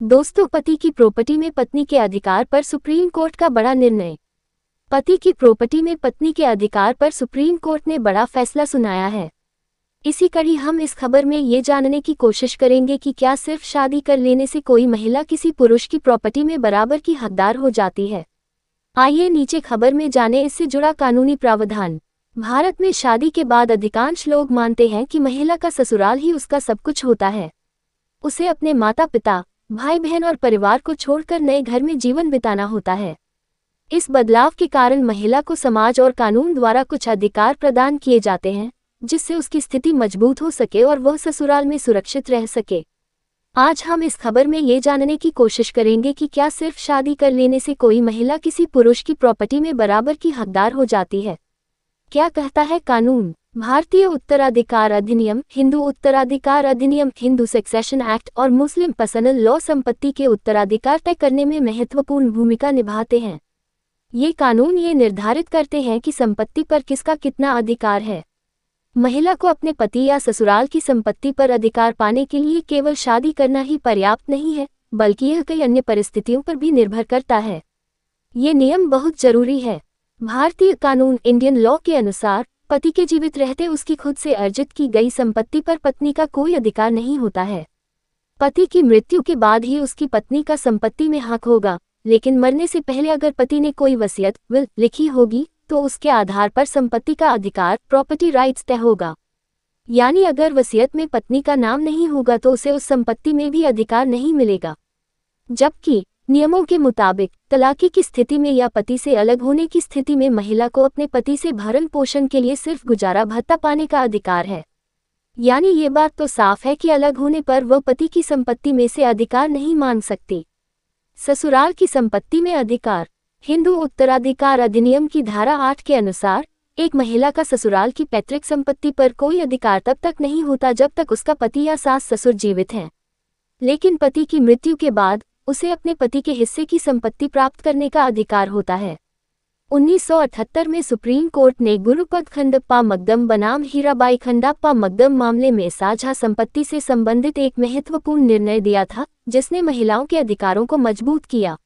दोस्तों, पति की प्रॉपर्टी में पत्नी के अधिकार पर सुप्रीम कोर्ट का बड़ा निर्णय। पति की प्रॉपर्टी में पत्नी के अधिकार पर सुप्रीम कोर्ट ने बड़ा फैसला सुनाया है। इसी कड़ी हम इस खबर में ये जानने की कोशिश करेंगे कि क्या सिर्फ शादी कर लेने से कोई महिला किसी पुरुष की प्रॉपर्टी में बराबर की हकदार हो जाती है। आइए नीचे खबर में जाने इससे जुड़ा कानूनी प्रावधान। भारत में शादी के बाद अधिकांश लोग मानते हैं कि महिला का ससुराल ही उसका सब कुछ होता है। उसे अपने माता पिता, भाई बहन और परिवार को छोड़कर नए घर में जीवन बिताना होता है। इस बदलाव के कारण महिला को समाज और कानून द्वारा कुछ अधिकार प्रदान किए जाते हैं, जिससे उसकी स्थिति मजबूत हो सके और वह ससुराल में सुरक्षित रह सके। आज हम इस खबर में ये जानने की कोशिश करेंगे कि क्या सिर्फ शादी कर लेने से कोई महिला किसी पुरुष की प्रॉपर्टी में बराबर की हकदार हो जाती है। क्या कहता है कानून? भारतीय उत्तराधिकार अधिनियम, हिंदू उत्तराधिकार अधिनियम, हिंदू सक्सेशन एक्ट और मुस्लिम पर्सनल लॉ संपत्ति के उत्तराधिकार तय करने में महत्वपूर्ण भूमिका निभाते हैं। ये कानून ये निर्धारित करते हैं कि संपत्ति पर किसका कितना अधिकार है। महिला को अपने पति या ससुराल की संपत्ति पर अधिकार पाने के लिए केवल शादी करना ही पर्याप्त नहीं है, बल्कि यह कई अन्य परिस्थितियों पर भी निर्भर करता है। ये नियम बहुत जरूरी है। भारतीय कानून इंडियन लॉ के अनुसार पति के जीवित रहते उसकी खुद से अर्जित की गई संपत्ति पर पत्नी का कोई अधिकार नहीं होता है। पति की मृत्यु के बाद ही उसकी पत्नी का संपत्ति में हक होगा, लेकिन मरने से पहले अगर पति ने कोई वसीयत विल लिखी होगी तो उसके आधार पर संपत्ति का अधिकार प्रॉपर्टी राइट्स तय होगा। यानी अगर वसीयत में पत्नी का नाम नहीं होगा तो उसे उस संपत्ति में भी अधिकार नहीं मिलेगा। जबकि नियमों के मुताबिक तलाकी की स्थिति में या पति से अलग होने की स्थिति में महिला को अपने पति से भरण पोषण के लिए सिर्फ गुजारा भत्ता पाने का अधिकार है। यानी ये बात तो साफ है कि अलग होने पर वह पति की संपत्ति में से अधिकार नहीं मांग सकती। ससुराल की संपत्ति में अधिकार। हिंदू उत्तराधिकार अधिनियम की धारा 8 के अनुसार एक महिला का ससुराल की पैतृक संपत्ति पर कोई अधिकार तब तक नहीं होता जब तक उसका पति या सास ससुर जीवित हैं। लेकिन पति की मृत्यु के बाद उसे अपने पति के हिस्से की संपत्ति प्राप्त करने का अधिकार होता है। 1978 में सुप्रीम कोर्ट ने गुरुपद खंडप्पा मकदम बनाम हीराबाई खंडाप्पा मकदम मामले में साझा संपत्ति से संबंधित एक महत्वपूर्ण निर्णय दिया था, जिसने महिलाओं के अधिकारों को मजबूत किया।